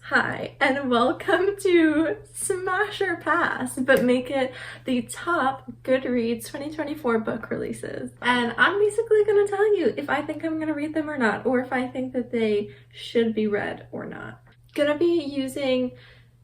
Hi, and welcome to Smash or Pass, but make it the top Goodreads 2024 book releases. And I'm basically going to tell you if I think I'm going to read them or not, or if I think that they should be read or not. Gonna be using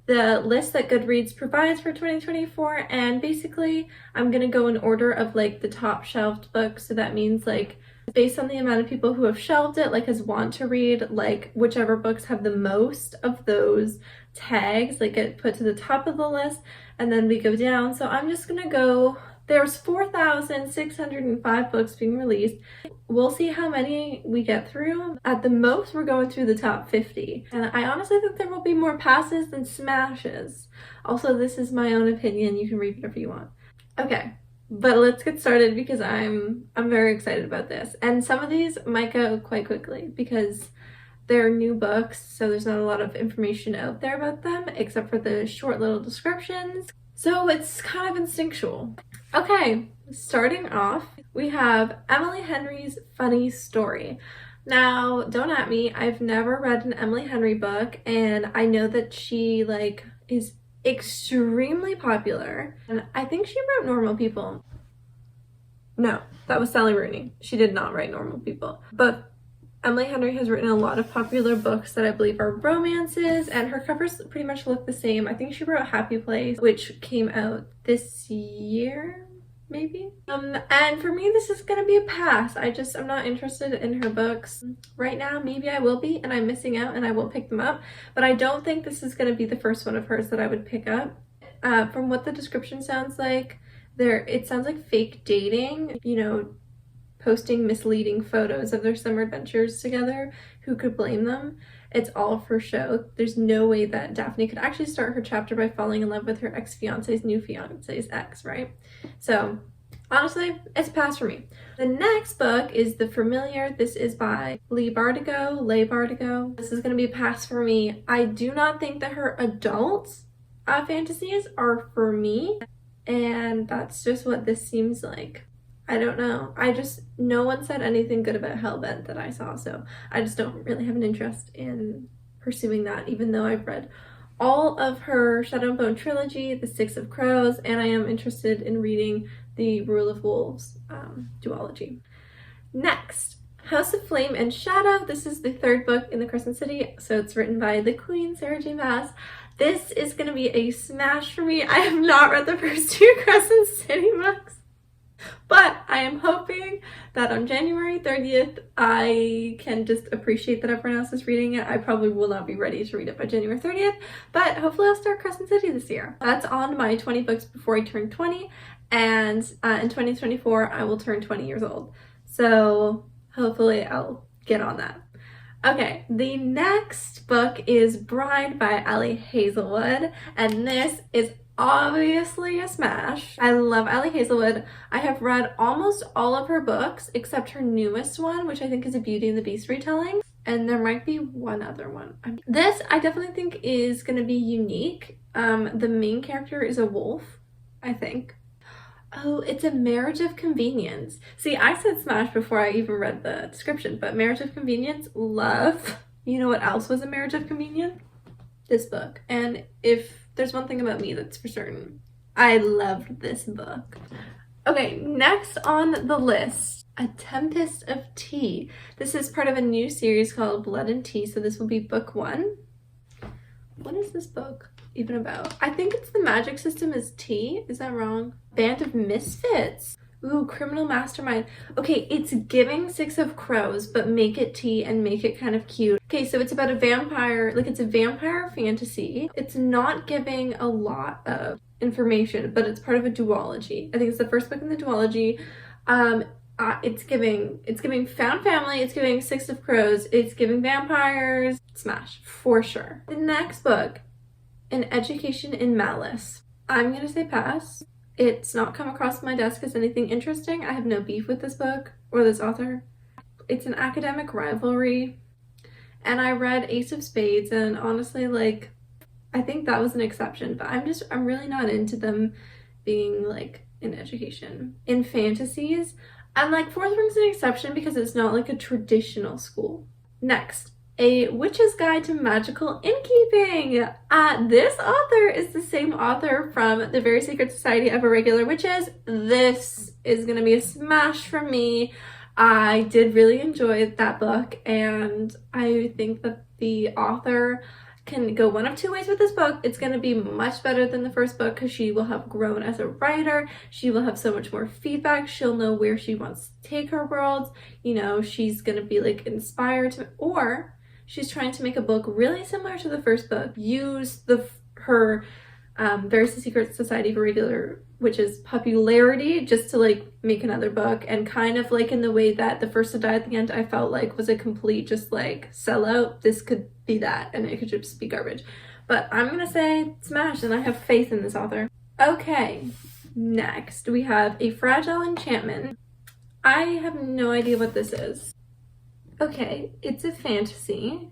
the list that Goodreads provides for 2024, and basically I'm gonna go in order of like the top shelved books. So that means like based on the amount of people who have shelved it, like as want to read, like whichever books have the most of those tags like get put to the top of the list, and then we go down. So I'm just gonna go, there's 4,605 books being released. We'll see how many we get through. At the most, we're going through the top 50. And I honestly think there will be more passes than smashes. Also, this is my own opinion. You can read whatever you want. Okay, but let's get started because I'm very excited about this. And some of these might go quite quickly because they're new books, so there's not a lot of information out there about them except for the short little descriptions. So it's kind of instinctual. Okay, starting off, we have Emily Henry's Funny Story. Now, don't at me, I've never read an Emily Henry book, and I know that she is extremely popular, and I think she wrote Normal People. No, that was Sally Rooney. She did not write Normal People. But Emily Henry has written a lot of popular books that I believe are romances, and her covers pretty much look the same. I think she wrote Happy Place, which came out this year, maybe? And for me, this is gonna be a pass. I'm not interested in her books right now. Maybe I will be, and I'm missing out, and I will pick them up. But I don't think this is gonna be the first one of hers that I would pick up. From what the description sounds like, it sounds like fake dating, posting misleading photos of their summer adventures together. Who could blame them? It's all for show. There's no way that Daphne could actually start her chapter by falling in love with her ex-fiance's new fiance's ex, right? So honestly, it's a pass for me. The next book is The Familiar. This is by Leigh Bardugo. This is going to be a pass for me. I do not think that her adult fantasies are for me, and that's just what this seems like. I don't know. No one said anything good about Hellbent that I saw, so I just don't really have an interest in pursuing that, even though I've read all of her Shadow and Bone trilogy, The Six of Crows, and I am interested in reading the Rule of Wolves duology. Next, House of Flame and Shadow. This is the third book in the Crescent City, so it's written by the Queen, Sarah J. Maas. This is going to be a smash for me. I have not read the first two Crescent City books, but I am hoping that on January 30th, I can just appreciate that everyone else is reading it. I probably will not be ready to read it by January 30th, but hopefully I'll start Crescent City this year. That's on my 20 books before I turn 20, and in 2024, I will turn 20 years old. So hopefully I'll get on that. Okay, the next book is Bride by Ali Hazelwood, and this is obviously a smash. I love Ali Hazelwood. I have read almost all of her books except her newest one, which I think is a Beauty and the Beast retelling, and there might be one other one. This I definitely think is going to be unique. The main character is a wolf, I think. Oh, it's A Marriage of Convenience. See, I said smash before I even read the description, but Marriage of Convenience, love. You know what else was A Marriage of Convenience? This book. And if there's one thing about me that's for certain, I loved this book. Okay, next on the list, A Tempest of Tea. This is part of a new series called Blood and Tea, so this will be book 1. What is this book even about? I think it's the magic system is tea. Is that wrong? Band of Misfits. Ooh, Criminal Mastermind. Okay, it's giving Six of Crows, but make it tea and make it kind of cute. Okay, so it's about a vampire, it's a vampire fantasy. It's not giving a lot of information, but it's part of a duology. I think it's the first book in the duology. It's giving found family, it's giving Six of Crows, it's giving vampires. Smash, for sure. The next book, An Education in Malice. I'm gonna say pass. It's not come across my desk as anything interesting. I have no beef with this book or this author. It's an academic rivalry, and I read Ace of Spades, and honestly, I think that was an exception, but I'm really not into them being in education. In fantasies, and Fourth Ring's an exception because it's not a traditional school. Next, A Witch's Guide to Magical Innkeeping. This author is the same author from The Very Secret Society of Irregular Witches. This is gonna be a smash for me. I did really enjoy that book, and I think that the author can go one of two ways with this book. It's going to be much better than the first book because she will have grown as a writer. She will have so much more feedback. She'll know where she wants to take her world. You know, she's going to be like inspired to, or she's trying to make a book really similar to the first book. Use her Very Secret Society of Irregular Witches popularity just to like make another book, and kind of like in the way that The First to Die at the End I felt like was a complete just like sellout. This could be that, and it could just be garbage. But I'm gonna say smash, and I have faith in this author. Okay, next we have A Fragile Enchantment. I have no idea what this is. Okay, it's a fantasy.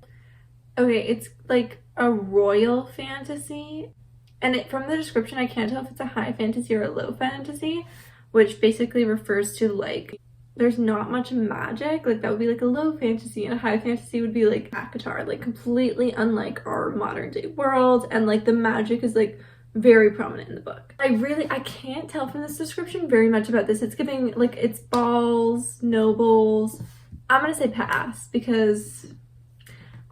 Okay, it's like a royal fantasy. And from the description, I can't tell if it's a high fantasy or a low fantasy, which basically refers to like, there's not much magic. Like that would be like a low fantasy, and a high fantasy would be like ACOTAR, like completely unlike our modern day world. And like the magic is like very prominent in the book. I can't tell from this description very much about this. It's giving like, it's balls, nobles. I'm gonna say pass because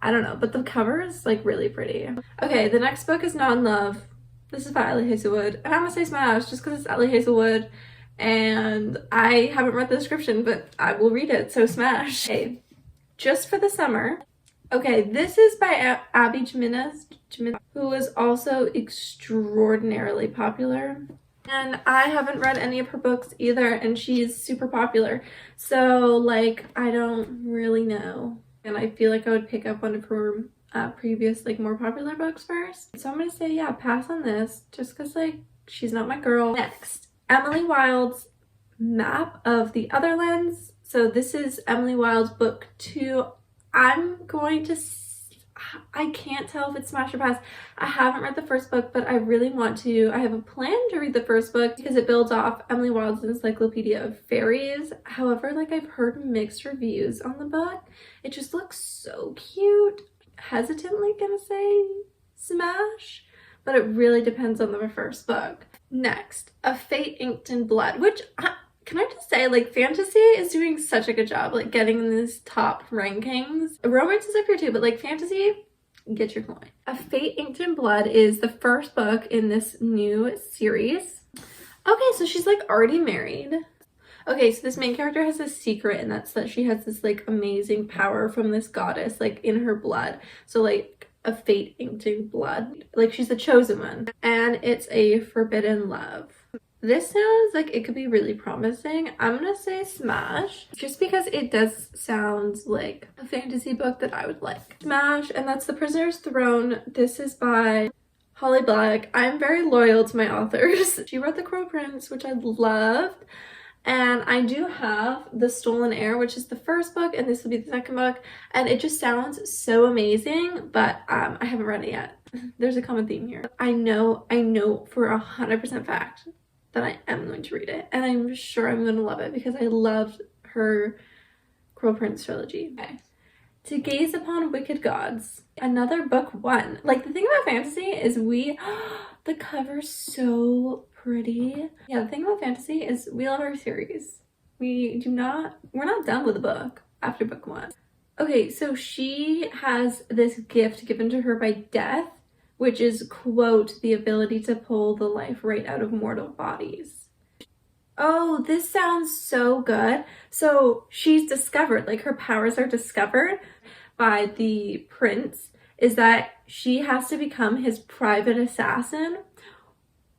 I don't know, but the cover is like really pretty. Okay, the next book is Not in Love. This is by Ellie Hazelwood, and I'm gonna say smash just because it's Ellie Hazelwood, and I haven't read the description, but I will read it, so smash. Okay, Just for the Summer. Okay, this is by Abby Jimenez, who is also extraordinarily popular. And I haven't read any of her books either, and she's super popular. So, like, I don't really know. And I feel like I would pick up one of her previous, like, more popular books first. So I'm gonna say, yeah, pass on this, just because, like, she's not my girl. Next, Emily Wilde's Map of the Otherlands. So this is Emily Wilde's book 2. I'm going to, I can't tell if it's smash or pass. I haven't read the first book, but I really want to. I have a plan to read the first book because it builds off Emily Wilde's Encyclopedia of Fairies. However, like, I've heard mixed reviews on the book. It just looks so cute. Hesitantly gonna say smash, but it really depends on the first book. Next, A Fate Inked in Blood, which can I just say, like, fantasy is doing such a good job, like, getting in these top rankings. Romance is up here too, but like fantasy, get your coin. A Fate Inked in Blood is the first book in this new series. Okay, so she's like already married. Okay, so this main character has a secret, and that's that she has this like amazing power from this goddess like in her blood. So like a fate inked in blood, like she's the chosen one, and it's a forbidden love. This sounds like it could be really promising. I'm gonna say smash just because it does sound like a fantasy book that I would like. Smash, and that's The Prisoner's Throne. This is by Holly Black. I'm very loyal to my authors. She wrote The Crow Prince, which I loved. And I do have The Stolen Heir, which is the first book, and this will be the second book. And it just sounds so amazing, but I haven't read it yet. There's a common theme here. I know for 100% fact that I am going to read it. And I'm sure I'm going to love it because I loved her Crow Prince trilogy. Okay. To Gaze Upon Wicked Gods. Another book 1. Like, the thing about fantasy is the cover's so pretty. Yeah, the thing about fantasy is we love our series. We're not done with the book after book 1. Okay, so she has this gift given to her by death, which is, quote, the ability to pull the life right out of mortal bodies. Oh, this sounds so good. So she's discovered, like, her powers are discovered by the prince, is that she has to become his private assassin,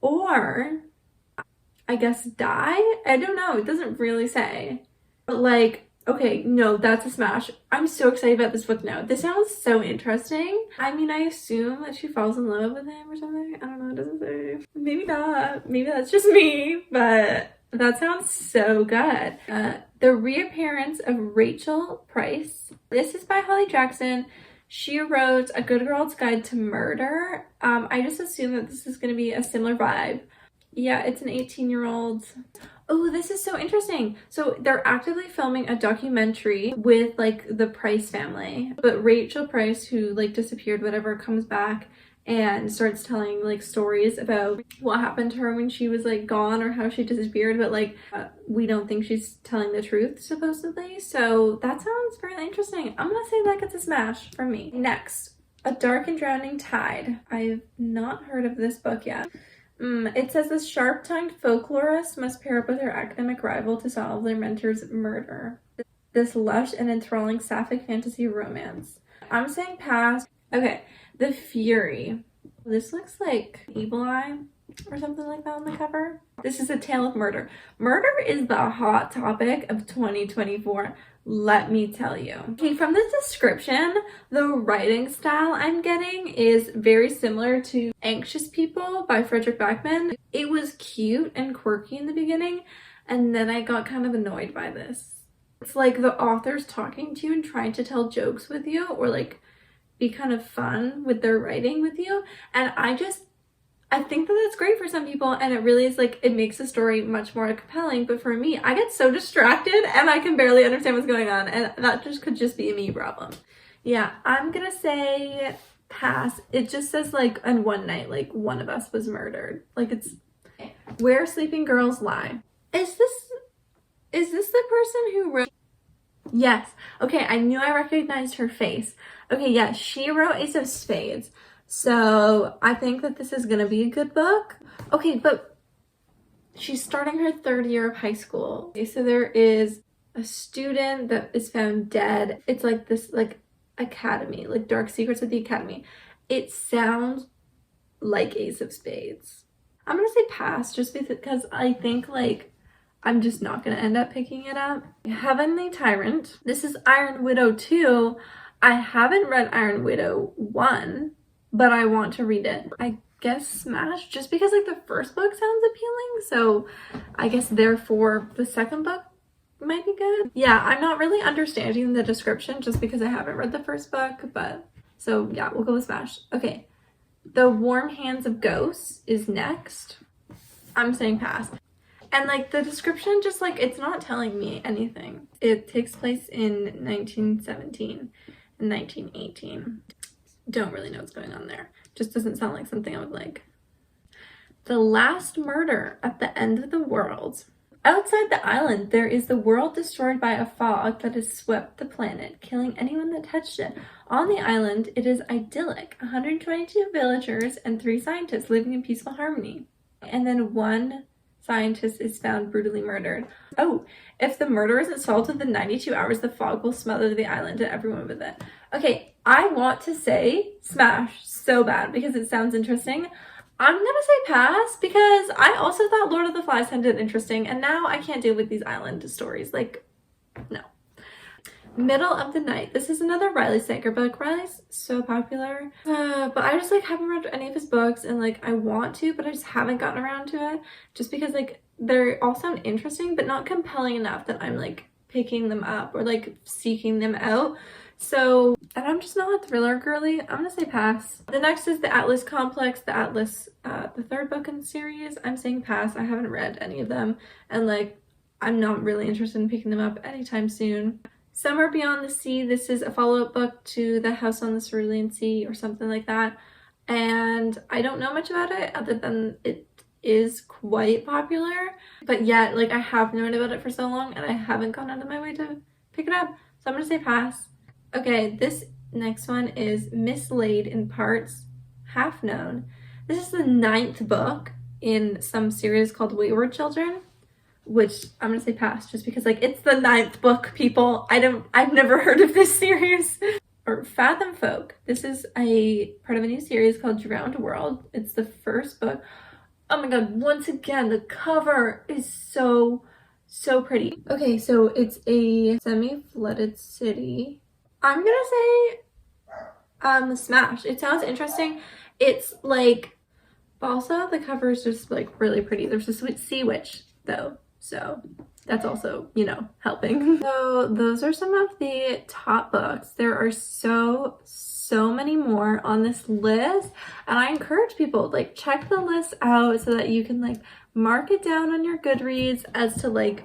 or I guess die? I don't know, it doesn't really say. But like, okay, no, that's a smash. I'm so excited about this book now. This sounds so interesting. I mean, I assume that she falls in love with him or something. I don't know, it doesn't say. Maybe not. Maybe that's just me, but that sounds so good. The Reappearance of Rachel Price. This is by Holly Jackson. She wrote A Good Girl's Guide to Murder. I just assume that this is going to be a similar vibe. Yeah, it's an 18-year-old. Oh, this is so interesting. So they're actively filming a documentary with like the Price family, but Rachel Price, who like disappeared, whatever, comes back and starts telling like stories about what happened to her when she was like gone or how she disappeared, but like we don't think she's telling the truth supposedly. So that sounds very interesting. I'm gonna say that gets a smash from me. Next, A Dark and Drowning Tide. I've not heard of this book yet. It says this sharp-tongued folklorist must pair up with her academic rival to solve their mentor's murder. This lush and enthralling sapphic fantasy romance. I'm saying pass. Okay, The Fury. This looks like Evil Eye or something like that on the cover. This is a tale of murder. Murder is the hot topic of 2024. Let me tell you. Okay, from the description, the writing style I'm getting is very similar to Anxious People by Frederick Backman. It was cute and quirky in the beginning, and then I got kind of annoyed by this. It's like the author's talking to you and trying to tell jokes with you, or like be kind of fun with their writing with you, and I think that that's great for some people, and it really is like, it makes the story much more compelling. But for me, I get so distracted and I can barely understand what's going on, and that just could just be a me problem. Yeah, I'm gonna say pass. It just says like, on one night, like one of us was murdered. Like it's Where Sleeping Girls Lie. Is this the person who wrote? Yes. Okay, I knew I recognized her face. Okay, yeah, she wrote Ace of Spades. So I think that this is gonna be a good book. Okay, but she's starting her 3rd year of high school. Okay, so there is a student that is found dead. It's like this like academy, like Dark Secrets of the Academy. It sounds like Ace of Spades. I'm gonna say pass just because I think like I'm just not gonna end up picking it up. Heavenly Tyrant. This is Iron Widow 2. I haven't read Iron Widow 1. But I want to read it. I guess smash, just because like the first book sounds appealing, so I guess therefore the second book might be good. Yeah, I'm not really understanding the description just because I haven't read the first book, but so yeah, we'll go with smash. Okay, The Warm Hands of Ghosts is next. I'm saying pass. And like the description, just like it's not telling me anything. It takes place in 1917 and 1918. Don't really know what's going on there. Just doesn't sound like something I would like. The Last Murder at the End of the World. Outside the island, there is the world destroyed by a fog that has swept the planet, killing anyone that touched it. On the island, it is idyllic. 122 villagers and 3 scientists living in peaceful harmony. And then 1 scientist is found brutally murdered. Oh, if the murder isn't solved within 92 hours, the fog will smother the island and everyone with it. Okay, I want to say smash so bad because it sounds interesting. I'm gonna say pass because I also thought Lord of the Flies sounded interesting, and now I can't deal with these island stories. Like, no. Middle of the Night. This is another Riley Sager book. Riley's so popular, but I just like haven't read any of his books, and like I want to, but I just haven't gotten around to it just because like they all sound interesting but not compelling enough that I'm like picking them up or like seeking them out. So, and I'm just not a thriller girly. I'm gonna say pass. The next is the Atlas Complex, the Atlas, the 3rd book in the series. I'm saying pass. I haven't read any of them, and like I'm not really interested in picking them up anytime soon. Somewhere Beyond the Sea. This is a follow-up book to The House on the Cerulean Sea or something like that. And I don't know much about it other than it is quite popular. But yet, like I have known about it for so long and I haven't gone out of my way to pick it up. So I'm gonna say pass. Okay, this next one is Mislaid in Parts, Half Known. This is the 9th book in some series called Wayward Children, which I'm gonna say pass just because like it's the 9th book, people. I've never heard of this series. Or Fathom Folk. This is a part of a new series called Drowned World. It's the 1st book. Oh my god, once again, the cover is so pretty. Okay, so it's a semi-flooded city. I'm gonna say smash. It sounds interesting. It's like, but also the cover is just like really pretty. There's a sea witch though, so that's also, you know, helping. So those are some of the top books. There are so so many more on this list, and I encourage people, like, check the list out so that you can like mark it down on your Goodreads as to like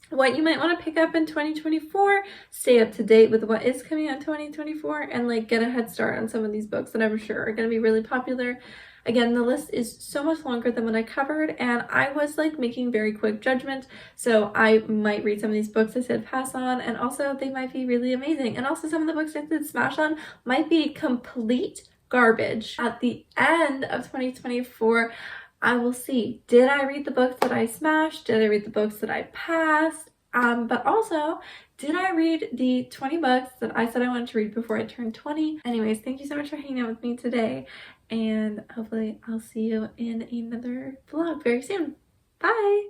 what you might want to pick up in 2024, stay up to date with what is coming out in 2024, and like get a head start on some of these books that I'm sure are going to be really popular. Again, the list is so much longer than what I covered, and I was like making very quick judgments, so I might read some of these books I said pass on, and also they might be really amazing. And also some of the books I said smash on might be complete garbage. At the end of 2024, I will see, did I read the books that I smashed? Did I read the books that I passed? But also, did I read the 20 books that I said I wanted to read before I turned 20? Anyways, thank you so much for hanging out with me today, and hopefully I'll see you in another vlog very soon. Bye!